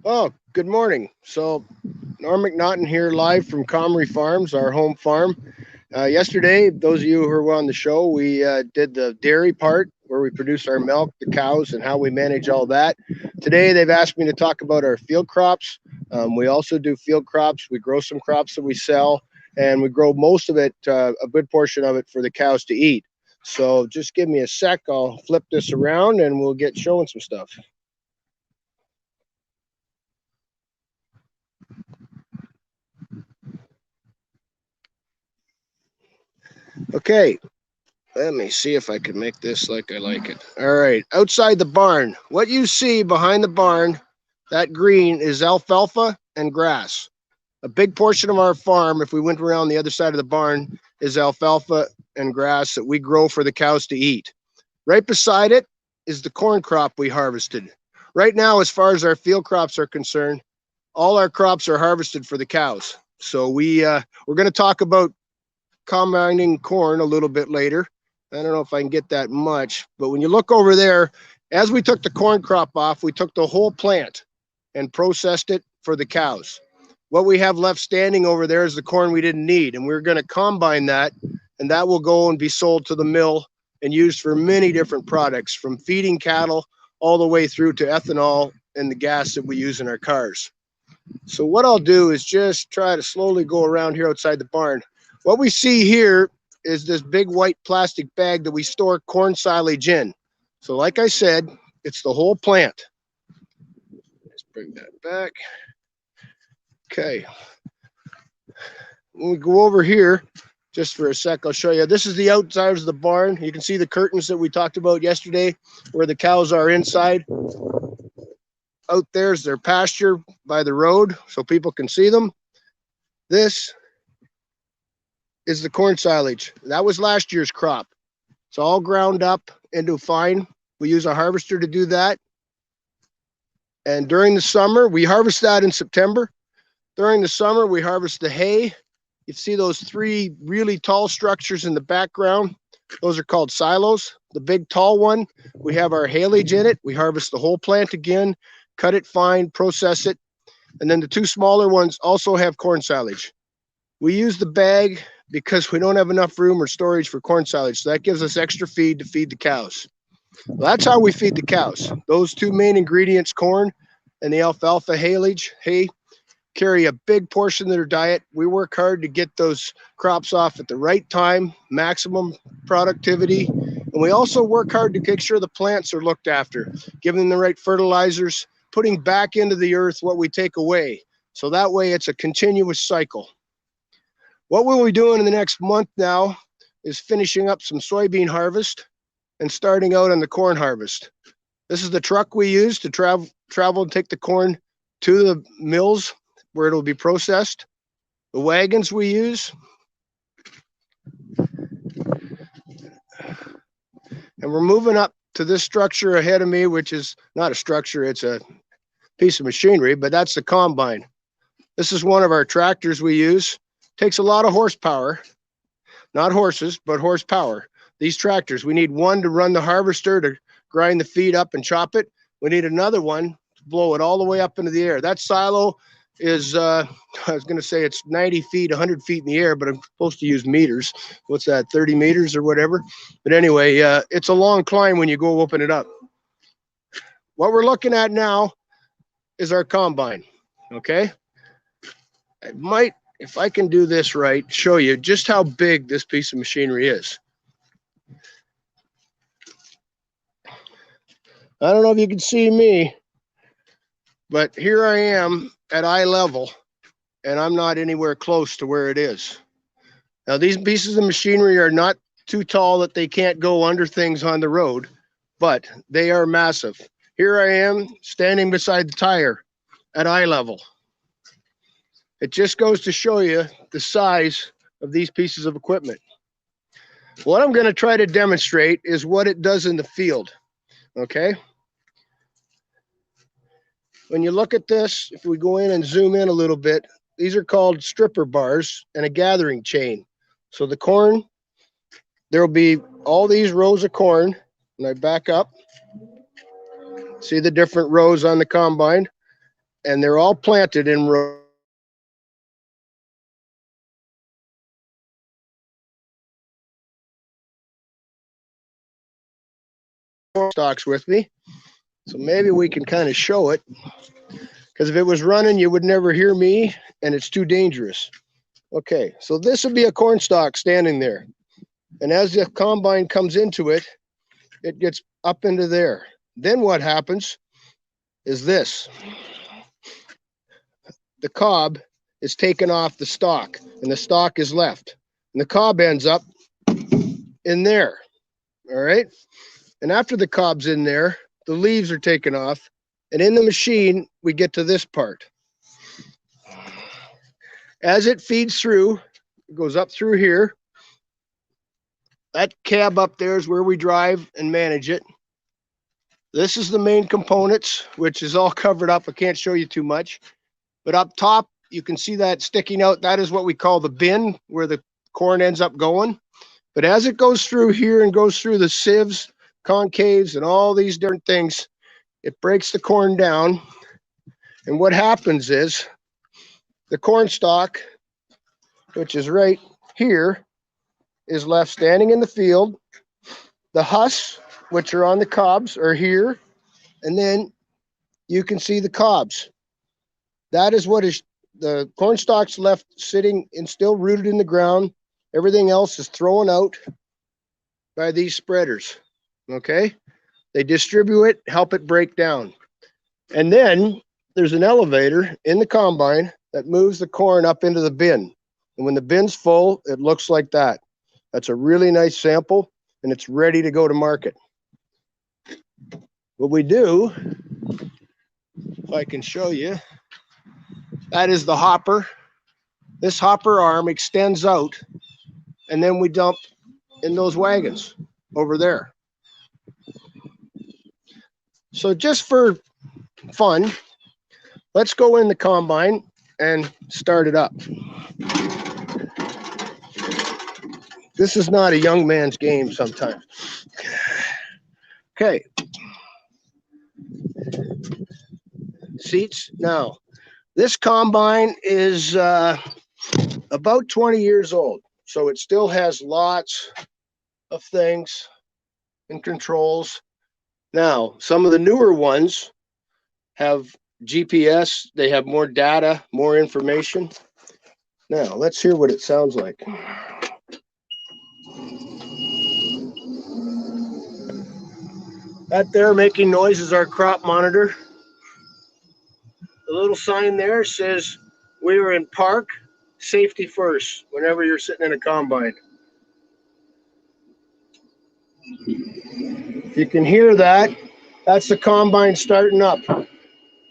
Oh, good morning. So, Norm McNaughton here live from Comrie Farms, our home farm. Yesterday, those of you who were on the show, we did the dairy part where we produce our milk, the cows, and how we manage all that. Today, they've asked me to talk about our field crops. We also do field crops. We grow some crops that we sell, and we grow most of it, a good portion of it, for the cows to eat. So, just give me a sec. I'll flip this around and we'll get showing some stuff. Okay, let me see if I can make this like I like it. All right, outside the barn, what you see behind the barn, that green is alfalfa and grass. A big portion of our farm, if we went around the other side of the barn, is alfalfa and grass that we grow for the cows to eat. Right beside it is the corn crop we harvested. Right now, as far as our field crops are concerned, all our crops are harvested for the cows. So we're going to talk about combining corn a little bit later. I don't know if I can get that much, but when you look over there, as we took the corn crop off, we took the whole plant and processed it for the cows. What we have left standing over there is the corn we didn't need, and we're going to combine that, and that will go and be sold to the mill and used for many different products, from feeding cattle all the way through to ethanol and the gas that we use in our cars. So what I'll do is just try to slowly go around here outside the barn. What we see here is this big white plastic bag that we store corn silage in. So like I said, it's the whole plant. Let's bring that back. Okay. When we go over here, just for a sec, I'll show you. This is the outside of the barn. You can see the curtains that we talked about yesterday where the cows are inside. Out there's their pasture by the road so people can see them. This is the corn silage. That was last year's crop. It's all ground up into fine. We use a harvester to do that. And during the summer, we harvest that in September. During the summer, we harvest the hay. You see those three really tall structures in the background? Those are called silos. The big tall one, we have our haylage in it. We harvest the whole plant again, cut it fine, process it. And then the two smaller ones also have corn silage. We use the bag because we don't have enough room or storage for corn silage. So that gives us extra feed to feed the cows. Well, that's how we feed the cows. Those two main ingredients, corn and the alfalfa haylage, hay, carry a big portion of their diet. We work hard to get those crops off at the right time, maximum productivity. And we also work hard to make sure the plants are looked after, giving them the right fertilizers, putting back into the earth what we take away. So that way it's a continuous cycle. What we'll be doing in the next month now is finishing up some soybean harvest and starting out on the corn harvest. This is the truck we use to travel and take the corn to the mills where it'll be processed. The wagons we use. And we're moving up to this structure ahead of me, which is not a structure, it's a piece of machinery, but that's the combine. This is one of our tractors we use. Takes a lot of horsepower, not horses, but horsepower. These tractors, we need one to run the harvester to grind the feed up and chop it. We need another one to blow it all the way up into the air. That silo is, I was going to say it's 90 feet, 100 feet in the air, but I'm supposed to use meters. What's that, 30 meters or whatever? But anyway, it's a long climb when you go open it up. What we're looking at now is our combine, okay? I might, if I can do this right, show you just how big this piece of machinery is. I don't know if you can see me, but here I am at eye level, and I'm not anywhere close to where it is. Now, these pieces of machinery are not too tall that they can't go under things on the road, but they are massive. Here I am standing beside the tire at eye level. It just goes to show you the size of these pieces of equipment. What I'm going to try to demonstrate is what it does in the field, okay? When you look at this, if we go in and zoom in a little bit, these are called stripper bars and a gathering chain. So the corn, there'll be all these rows of corn. And I back up, see the different rows on the combine. and they're all planted in rows. Stalks with me, so maybe we can kind of show it, because if it was running you would never hear me and it's too dangerous. Okay, so this would be a corn stalk standing there, and as the combine comes into it, it gets up into there. Then what happens is this: the cob is taken off the stalk and the stalk is left, and the cob ends up in there. All right, and after the cob's in there, the leaves are taken off, and in the machine we get to this part. As it feeds through, it goes up through here. That cab up there is where we drive and manage it. This is the main components, which is all covered up. I can't show you too much, but up top you can see that sticking out. That is what we call the bin, where the corn ends up going. But as it goes through here and goes through the sieves, concaves, and all these different things, it breaks the corn down. And what happens is the corn stalk, which is right here, is left standing in the field. The husks, which are on the cobs, are here, and then you can see the cobs. That is what is the corn stalks left sitting and still rooted in the ground. Everything else is thrown out by these spreaders. Okay, they distribute it, help it break down, and then there's an elevator in the combine that moves the corn up into the bin. And when the bin's full, it looks like that. That's a really nice sample, and it's ready to go to market. What we do, if I can show you, that is the hopper. This hopper arm extends out, and then we dump in those wagons over there. So just for fun, let's go in the combine and start it up. This is not a young man's game sometimes. Okay. Seats. Now, this combine is about 20 years old, so it still has lots of things and controls. Now, some of the newer ones have GPS. They have more data, more information. Now, let's hear what it sounds like. That there making noise is our crop monitor. The little sign there says we are in park, safety first, whenever you're sitting in a combine. If you can hear that, that's the combine starting up.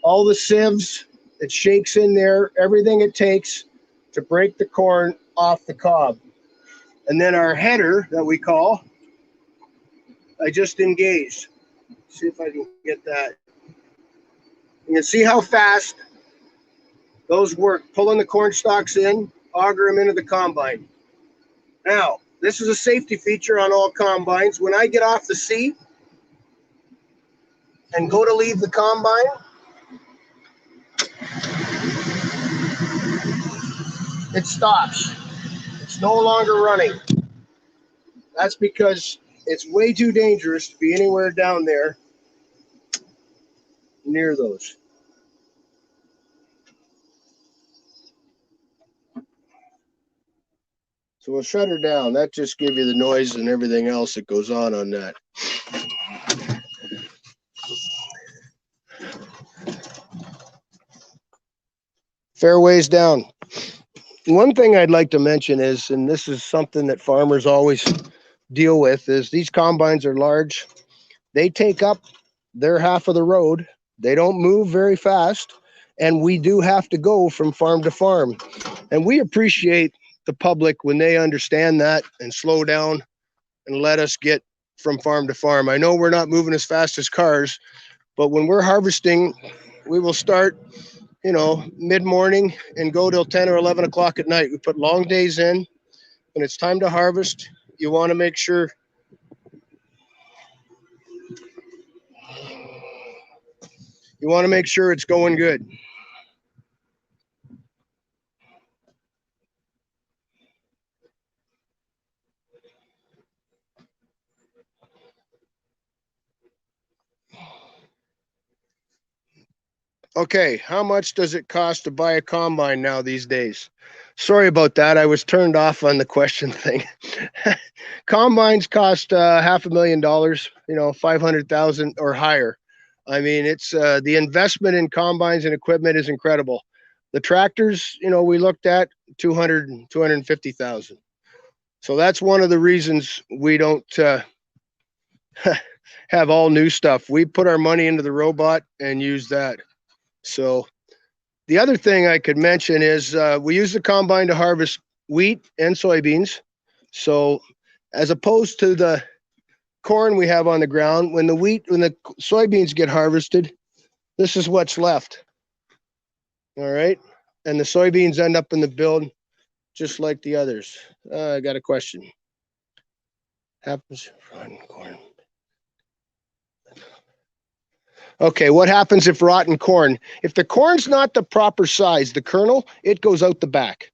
All the sieves, it shakes in there, everything it takes to break the corn off the cob. And then our header that we call, I just engaged. See if I can get that. You can see how fast those work, pulling the corn stalks in, auger them into the combine. Now, this is a safety feature on all combines. When I get off the seat and go to leave the combine, it stops. It's no longer running. That's because it's way too dangerous to be anywhere down there near those. So we'll shut her down. That just gives you the noise and everything else that goes on that. Fairways down. One thing I'd like to mention is, and this is something that farmers always deal with, is these combines are large. They take up their half of the road. They don't move very fast, and we do have to go from farm to farm. And we appreciate the public when they understand that and slow down and let us get from farm to farm. I know we're not moving as fast as cars, but when we're harvesting, we will start, mid-morning and go till 10 or 11 o'clock at night. We put long days in. When it's time to harvest, you want to make sure it's going good. Okay, how much does it cost to buy a combine now these days? Sorry about that. I was turned off on the question thing. Combines cost $500,000, 500,000 or higher. I mean, it's the investment in combines and equipment is incredible. The tractors, we looked at 250,000. So that's one of the reasons we don't have all new stuff. We put our money into the robot and use that. So the other thing I could mention is we use the combine to harvest wheat and soybeans. So as opposed to the corn we have on the ground, when the soybeans get harvested, this is what's left. All right. And the soybeans end up in the bin just like the others. I got a question. Happens rotten corn. Okay, what happens if rotten corn? If the corn's not the proper size, the kernel, it goes out the back.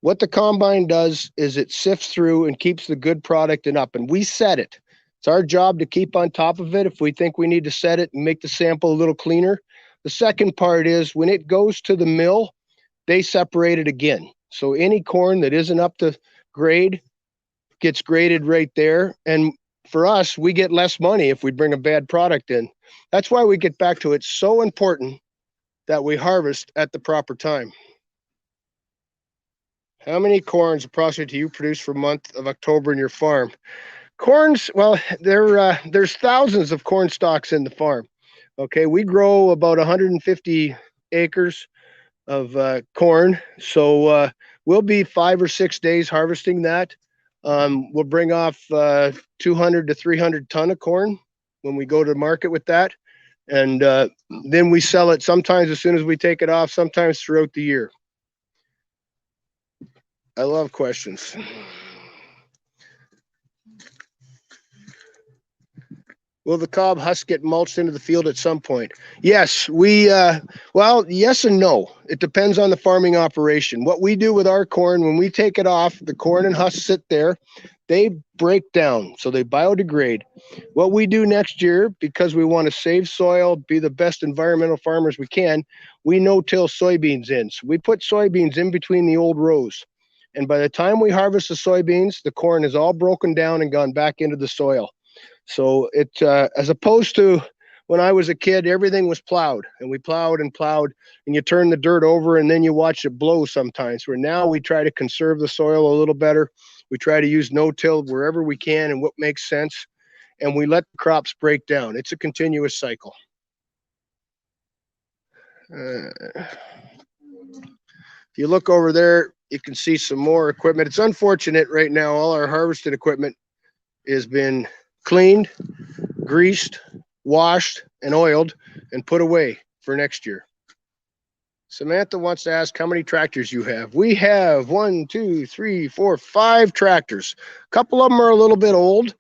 What the combine does is it sifts through and keeps the good product and up, and we set it. It's our job to keep on top of it if we think we need to set it and make the sample a little cleaner. The second part is when it goes to the mill, they separate it again. So any corn that isn't up to grade gets graded right there. And for us, we get less money if we bring a bad product in. That's why we get back to it's so important that we harvest at the proper time. How many corns approximately do you produce for month of October in your farm? Corns, well, there's thousands of corn stalks in the farm. Okay, we grow about 150 acres of corn. So we'll be 5 or 6 days harvesting that. We'll bring off 200 to 300 ton of corn when we go to market with that. And then we sell it sometimes as soon as we take it off, sometimes throughout the year. I love questions. Will the cob husk get mulched into the field at some point? Yes, yes and no. It depends on the farming operation. What we do with our corn, when we take it off, the corn and husk sit there, they break down, so they biodegrade. What we do next year, because we want to save soil, be the best environmental farmers we can, we no-till soybeans in. So we put soybeans in between the old rows. And by the time we harvest the soybeans, the corn is all broken down and gone back into the soil. So it, as opposed to when I was a kid, everything was plowed and we plowed and you turn the dirt over and then you watch it blow sometimes. Where now we try to conserve the soil a little better. We try to use no-till wherever we can and what makes sense. And we let the crops break down. It's a continuous cycle. If you look over there, you can see some more equipment. It's unfortunate right now, all our harvested equipment has been cleaned, greased, washed, and oiled, and put away for next year. Samantha wants to ask how many tractors you have. We have 1, 2, 3, 4, 5 tractors. A couple of them are a little bit old,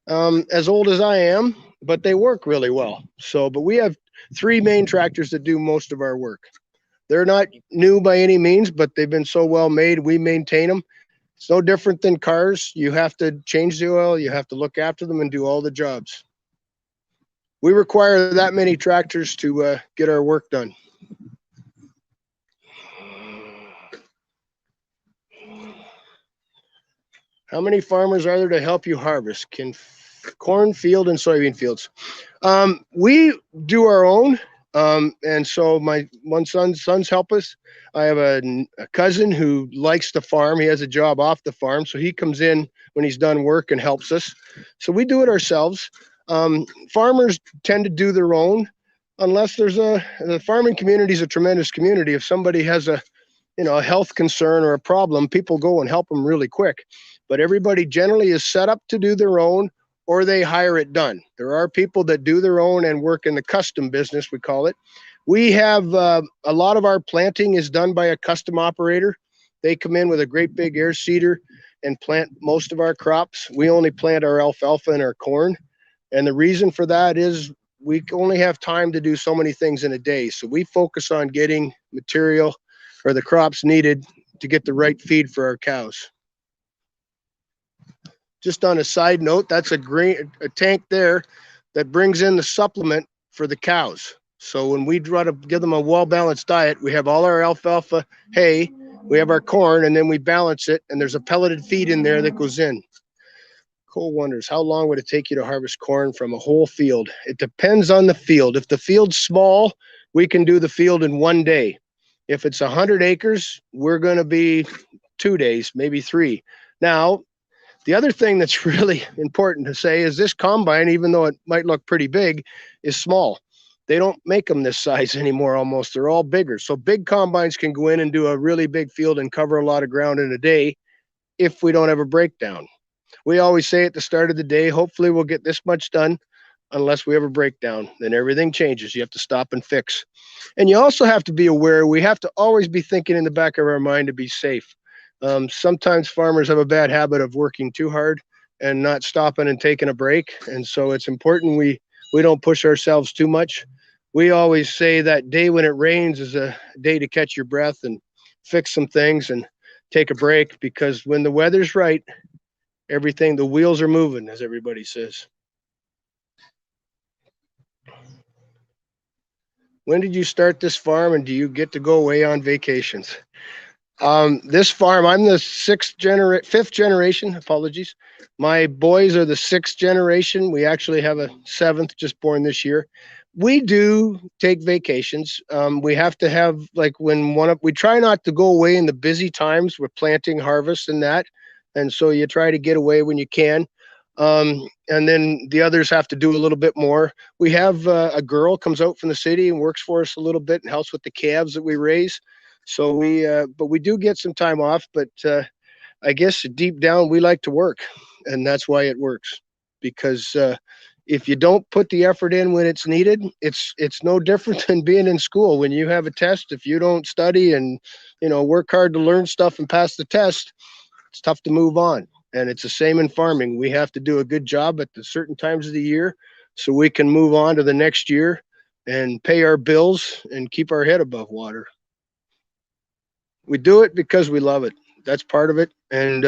as old as I am, but they work really well. So, but we have 3 main tractors that do most of our work. They're not new by any means, but they've been so well made. We maintain them. It's no different than cars. You have to change the oil, you have to look after them and do all the jobs. We require that many tractors to get our work done. How many farmers are there to help you harvest? Can corn field and soybean fields? We do our own. And so my one sons help us. I have a cousin who likes to farm. He has a job off the farm. So he comes in when he's done work and helps us. So we do it ourselves. Farmers tend to do their own unless the farming community is a tremendous community. If somebody has a health concern or a problem, people go and help them really quick. But everybody generally is set up to do their own or they hire it done. There are people that do their own and work in the custom business, we call it. We have a lot of our planting is done by a custom operator. They come in with a great big air seeder and plant most of our crops. We only plant our alfalfa and our corn. And the reason for that is we only have time to do so many things in a day. So we focus on getting material or the crops needed to get the right feed for our cows. Just on a side note, that's a tank there that brings in the supplement for the cows. So when we try to give them a well-balanced diet, we have all our alfalfa hay, we have our corn, and then we balance it, and there's a pelleted feed in there that goes in. Cole wonders, how long would it take you to harvest corn from a whole field? It depends on the field. If the field's small, we can do the field in 1 day. If it's 100 acres, we're going to be 2 days, maybe 3. Now, the other thing that's really important to say is this combine, even though it might look pretty big, is small. They don't make them this size anymore almost. They're all bigger. So big combines can go in and do a really big field and cover a lot of ground in a day if we don't have a breakdown. We always say at the start of the day, hopefully we'll get this much done unless we have a breakdown. Then everything changes. You have to stop and fix. And you also have to be aware, we have to always be thinking in the back of our mind to be safe. Sometimes farmers have a bad habit of working too hard and not stopping and taking a break. And so it's important we don't push ourselves too much. We always say that day when it rains is a day to catch your breath and fix some things and take a break, because when the weather's right, everything, the wheels are moving, as everybody says. When did you start this farm, and do you get to go away on vacations? This farm, I'm the fifth generation, apologies. My boys are the sixth generation. We actually have a seventh just born this year. We do take vacations. We have to have, like, we try not to go away in the busy times with planting, harvest, and that. And so you try to get away when you can. And then the others have to do a little bit more. We have a girl comes out from the city and works for us a little bit and helps with the calves that we raise. So but we do get some time off. But I guess deep down we like to work, and that's why it works. Because if you don't put the effort in when it's needed, it's no different than being in school. When you have a test, if you don't study and work hard to learn stuff and pass the test, it's tough to move on. And it's the same in farming. We have to do a good job at the certain times of the year so we can move on to the next year and pay our bills and keep our head above water. We do it because we love it. That's part of it. And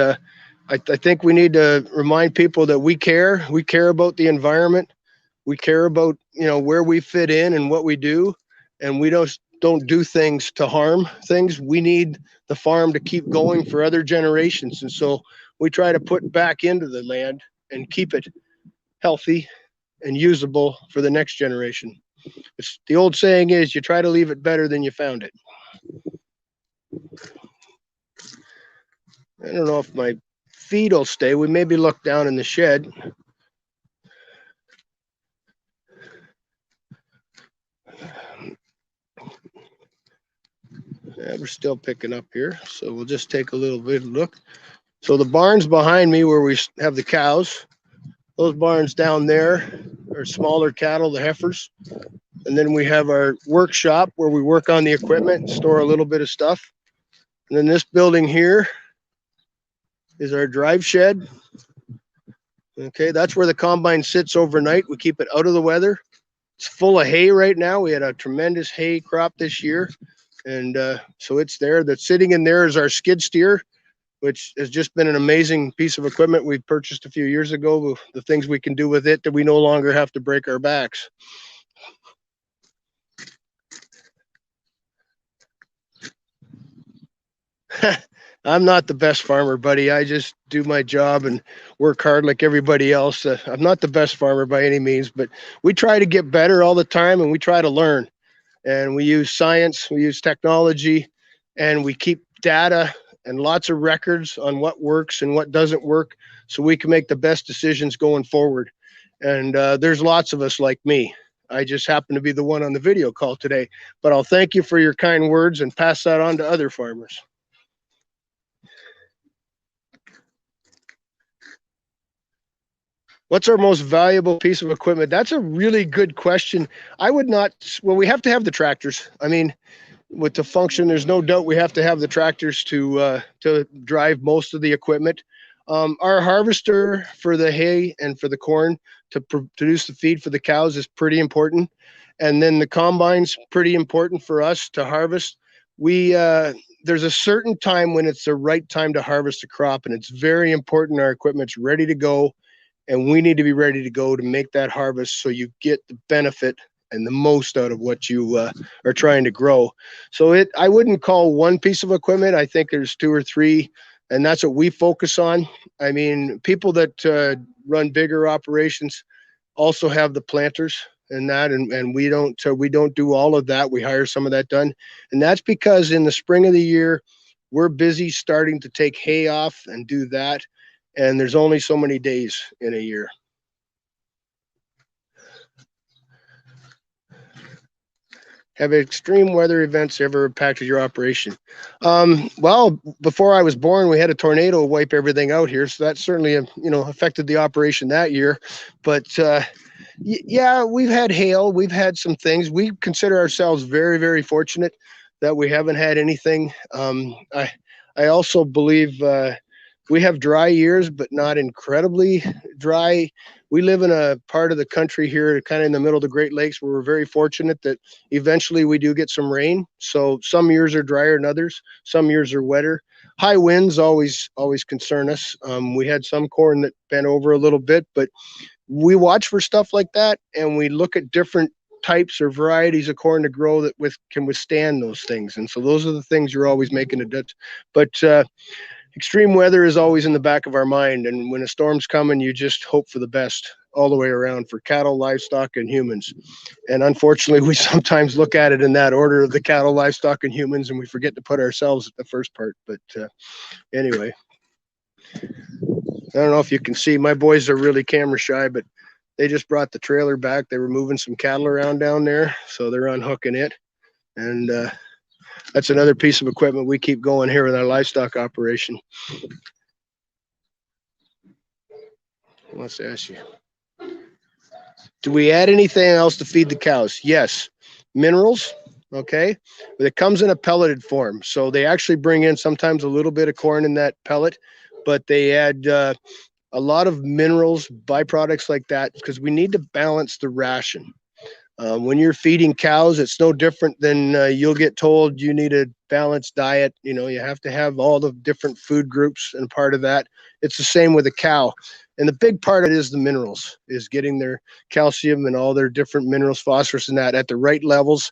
I think we need to remind people that we care. We care about the environment. We care about where we fit in and what we do. And we don't do things to harm things. We need the farm to keep going for other generations. And so we try to put back into the land and keep it healthy and usable for the next generation. The old saying is, you try to leave it better than you found it. I don't know if my feed will stay. We maybe look down in the shed. Yeah, we're still picking up here, so we'll just take a little bit of look. So the barns behind me where we have the cows, those barns down there are smaller cattle, the heifers. And then we have our workshop where we work on the equipment and store a little bit of stuff. And then this building here is our drive shed. Okay, that's where the combine sits overnight. We keep it out of the weather. It's full of hay right now. We had a tremendous hay crop this year. And so it's there. That's sitting in there is our skid steer, which has just been an amazing piece of equipment we purchased a few years ago. The things we can do with it that we no longer have to break our backs. I'm not the best farmer, buddy. I just do my job and work hard like everybody else. I'm not the best farmer by any means, but we try to get better all the time, and we try to learn. And we use science, we use technology, and we keep data and lots of records on what works and what doesn't work, so we can make the best decisions going forward. And there's lots of us like me. I just happen to be the one on the video call today, but I'll thank you for your kind words and pass that on to other farmers. What's our most valuable piece of equipment? That's a really good question. I would not, well, we have to have the tractors. I mean, with the function, there's no doubt we have to have the tractors to drive most of the equipment. Our harvester for the hay and for the corn to produce the feed for the cows is pretty important. And then the combine's pretty important for us to harvest. There's a certain time when it's the right time to harvest a crop, and it's very important our equipment's ready to go. And we need to be ready to go to make that harvest so you get the benefit and the most out of what you are trying to grow. So I wouldn't call one piece of equipment. I think there's two or three, and that's what we focus on. I mean, people that run bigger operations also have the planters and that, and we don't do all of that. We hire some of that done, and that's because in the spring of the year we're busy starting to take hay off and do that, and there's only so many days in a year. Have extreme weather events ever impacted your operation? Well, before I was born, we had a tornado wipe everything out here, so that certainly affected the operation that year. But yeah, we've had hail, we've had some things. We consider ourselves very, very fortunate that we haven't had anything. I also believe we have dry years, but not incredibly dry. We live in a part of the country here, kind of in the middle of the Great Lakes, where we're very fortunate that eventually we do get some rain. So some years are drier than others. Some years are wetter. High winds always concern us. We had some corn that bent over a little bit, but we watch for stuff like that, and we look at different types or varieties of corn to grow that can withstand those things. And so those are the things you're always making a difference. But extreme weather is always in the back of our mind, and when a storm's coming, you just hope for the best all the way around for cattle, livestock, and humans. And unfortunately, we sometimes look at it in that order of the cattle, livestock, and humans, and we forget to put ourselves at the first part. But anyway, I don't know if you can see, my boys are really camera shy, but they just brought the trailer back. They were moving some cattle around down there, so they're unhooking it. And that's another piece of equipment we keep going here with our livestock operation. Let's ask you, do we add anything else to feed the cows? Yes. Minerals, okay, but it comes in a pelleted form. So they actually bring in sometimes a little bit of corn in that pellet, but they add a lot of minerals, byproducts like that, because we need to balance the ration. When you're feeding cows, it's no different than you'll get told you need a balanced diet. You have to have all the different food groups, and part of that, it's the same with a cow. And the big part of it is the minerals, is getting their calcium and all their different minerals, phosphorus and that at the right levels.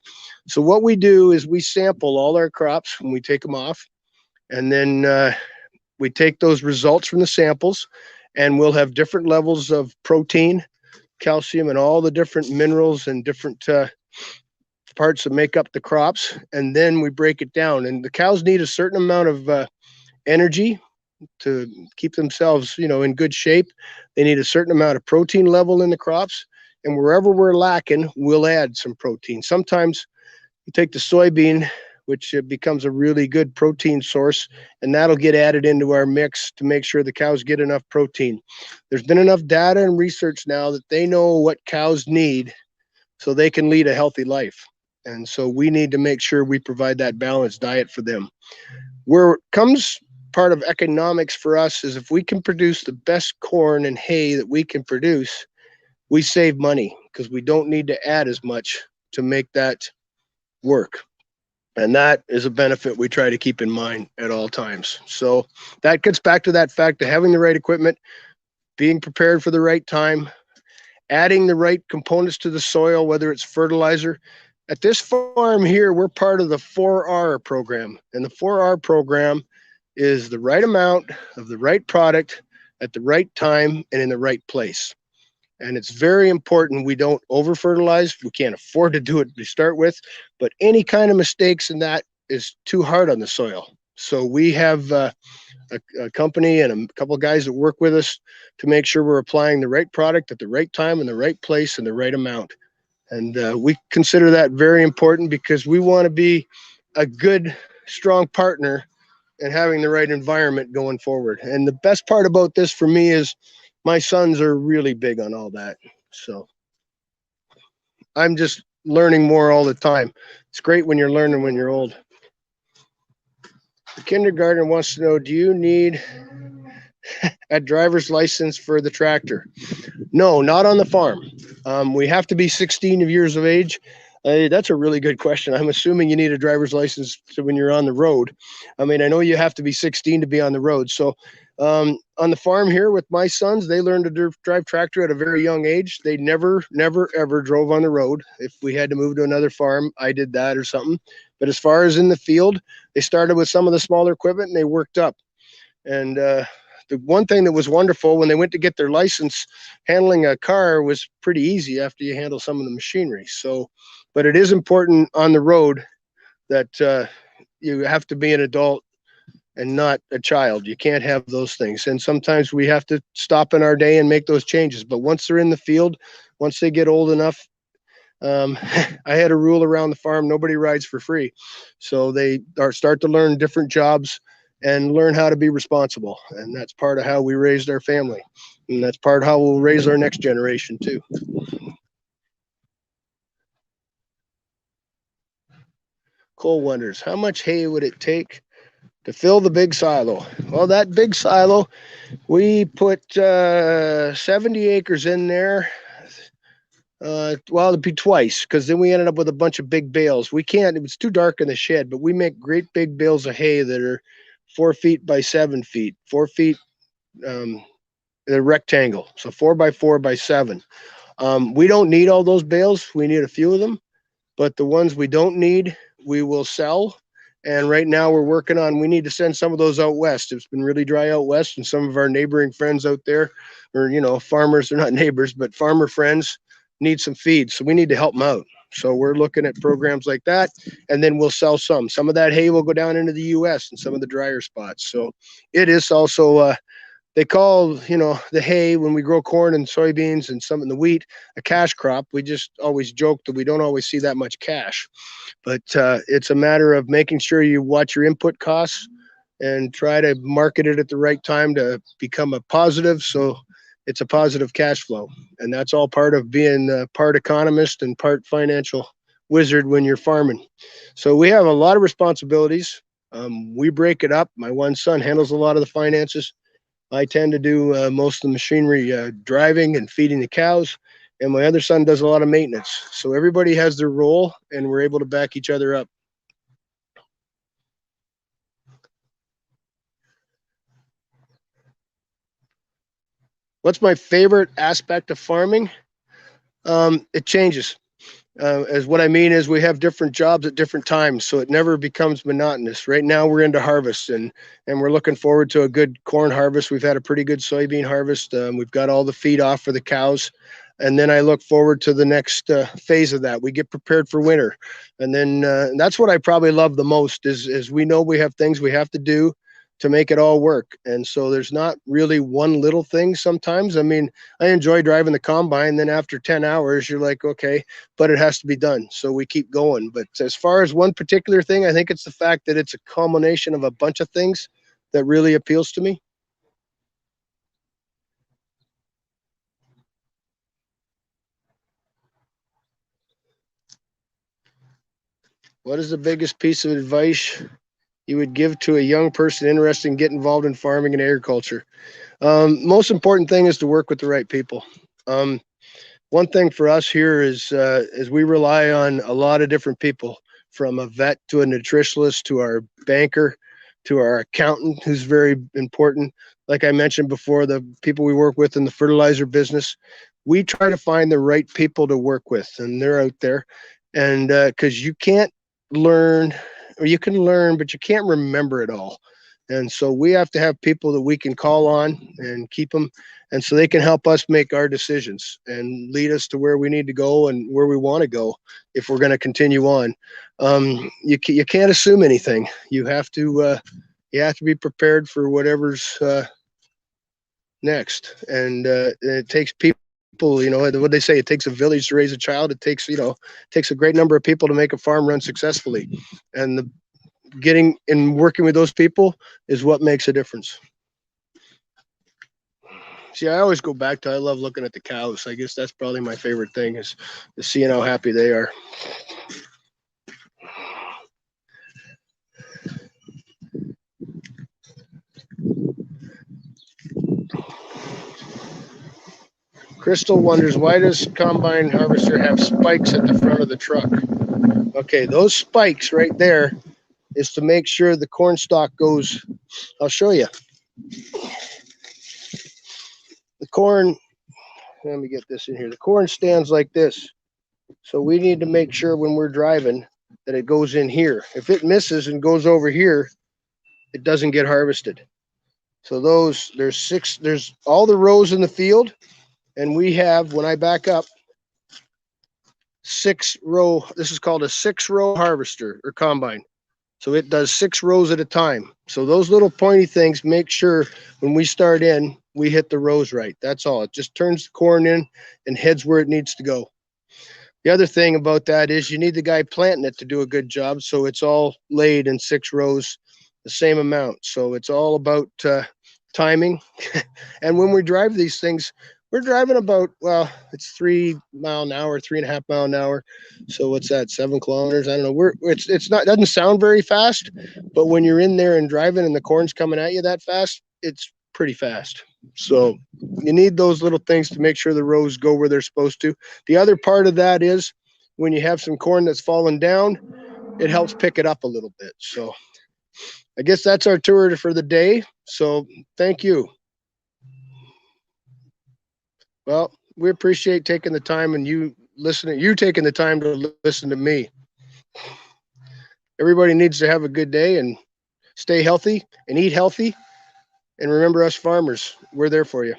So what we do is we sample all our crops when we take them off, and then we take those results from the samples, and we'll have different levels of protein, calcium, and all the different minerals and different parts that make up the crops. And then we break it down, and the cows need a certain amount of energy to keep themselves in good shape. They need a certain amount of protein level in the crops, and wherever we're lacking, we'll add some protein. Sometimes you take the soybean, which becomes a really good protein source, and that'll get added into our mix to make sure the cows get enough protein. There's been enough data and research now that they know what cows need so they can lead a healthy life. And so we need to make sure we provide that balanced diet for them. Where it comes part of economics for us is if we can produce the best corn and hay that we can produce, we save money because we don't need to add as much to make that work. And that is a benefit we try to keep in mind at all times. So that gets back to that fact of having the right equipment, being prepared for the right time, adding the right components to the soil, whether it's fertilizer. At this farm here, we're part of the 4R program. And the 4R program is the right amount of the right product at the right time and in the right place. And it's very important we don't over-fertilize. We can't afford to do it to start with, but any kind of mistakes in that is too hard on the soil. So we have a company and a couple of guys that work with us to make sure we're applying the right product at the right time in the right place and the right amount. And we consider that very important because we want to be a good, strong partner in having the right environment going forward. And the best part about this for me is my sons are really big on all that. So I'm just learning more all the time. It's great when you're learning when you're old. The kindergartner wants to know, do you need a driver's license for the tractor? No, not on the farm. We have to be 16 years of age. That's a really good question. I'm assuming you need a driver's license when you're on the road. I mean, I know you have to be 16 to be on the road. So, on the farm here with my sons, they learned to drive tractor at a very young age. They never, ever drove on the road. If we had to move to another farm, I did that or something. But as far as in the field, they started with some of the smaller equipment and they worked up. And the one thing that was wonderful when they went to get their license, handling a car was pretty easy after you handle some of the machinery. So, but it is important on the road that you have to be an adult and not a child. You can't have those things. And sometimes we have to stop in our day and make those changes. But once they're in the field, once they get old enough, I had a rule around the farm: nobody rides for free. So they start to learn different jobs and learn how to be responsible. And that's part of how we raised our family. And that's part of how we'll raise our next generation too. Cole wonders, how much hay would it take to fill the big silo? Well, that big silo, we put 70 acres in there. Well, it'd be twice, because then we ended up with a bunch of big bales. We can't, it was too dark in the shed, but we make great big bales of hay that are 4 feet by 7 feet, 4 feet, a rectangle. So 4 by 4 by 7. We don't need all those bales. We need a few of them, but the ones we don't need, we will sell. And right now we're working on, we need to send some of those out west. It's been really dry out west, and some of our neighboring friends out there, or, farmers, they're not neighbors, but farmer friends need some feed. So we need to help them out. So we're looking at programs like that, and then we'll sell some. Some of that hay will go down into the US and some of the drier spots. So it is also, they call, the hay, when we grow corn and soybeans and some of the wheat, a cash crop. We just always joke that we don't always see that much cash. But it's a matter of making sure you watch your input costs and try to market it at the right time to become a positive. So it's a positive cash flow. And that's all part of being part economist and part financial wizard when you're farming. So we have a lot of responsibilities. We break it up. My one son handles a lot of the finances. I tend to do most of the machinery, driving and feeding the cows. And my other son does a lot of maintenance. So everybody has their role, and we're able to back each other up. What's my favorite aspect of farming? It changes. As what I mean is we have different jobs at different times, so it never becomes monotonous. Right now we're into harvest, and we're looking forward to a good corn harvest. We've had a pretty good soybean harvest. We've got all the feed off for the cows. And then I look forward to the next phase of that. We get prepared for winter. And then that's what I probably love the most is we know we have things we have to do to make it all work. And so there's not really one little thing sometimes. I mean, I enjoy driving the combine. Then after 10 hours, you're like, okay, but it has to be done. So we keep going. But as far as one particular thing, I think it's the fact that it's a culmination of a bunch of things that really appeals to me. What is the biggest piece of advice you would give to a young person interested in getting involved in farming and agriculture? Most important thing is to work with the right people. One thing for us here is we rely on a lot of different people, from a vet to a nutritionist to our banker to our accountant, who's very important. Like I mentioned before, the people we work with in the fertilizer business, we try to find the right people to work with, and they're out there. And because you can't learn, or you can learn, but you can't remember it all. And so we have to have people that we can call on and keep them, and so they can help us make our decisions and lead us to where we need to go and where we want to go if we're going to continue on. You can't assume anything. You have to be prepared for whatever's next, and it takes people. What they say, it takes a village to raise a child. It takes a great number of people to make a farm run successfully, and the getting and working with those people is what makes a difference. See, I always go back to, I love looking at the cows. I guess that's probably my favorite thing, is seeing how happy they are. Crystal wonders, why does combine harvester have spikes at the front of the truck? Okay, those spikes right there is to make sure the corn stalk goes. I'll show you. The corn, let me get this in here. The corn stands like this. So we need to make sure when we're driving that it goes in here. If it misses and goes over here, it doesn't get harvested. So there's all the rows in the field, and we have, when I back up, 6-row, this is called a 6-row harvester or combine. So it does 6 rows at a time. So those little pointy things make sure when we start in, we hit the rows right. That's all. It just turns the corn in and heads where it needs to go. The other thing about that is you need the guy planting it to do a good job. So it's all laid in 6 rows, the same amount. So it's all about timing. And when we drive these things, we're driving about, well, it's 3 mile an hour, 3.5 mile an hour. So what's that, 7 kilometers? I don't know. It's not, doesn't sound very fast, but when you're in there and driving and the corn's coming at you that fast, it's pretty fast. So you need those little things to make sure the rows go where they're supposed to. The other part of that is when you have some corn that's fallen down, it helps pick it up a little bit. So I guess that's our tour for the day. So thank you. Well, we appreciate taking the time and you taking the time to listen to me. Everybody needs to have a good day and stay healthy and eat healthy. And remember us farmers, we're there for you.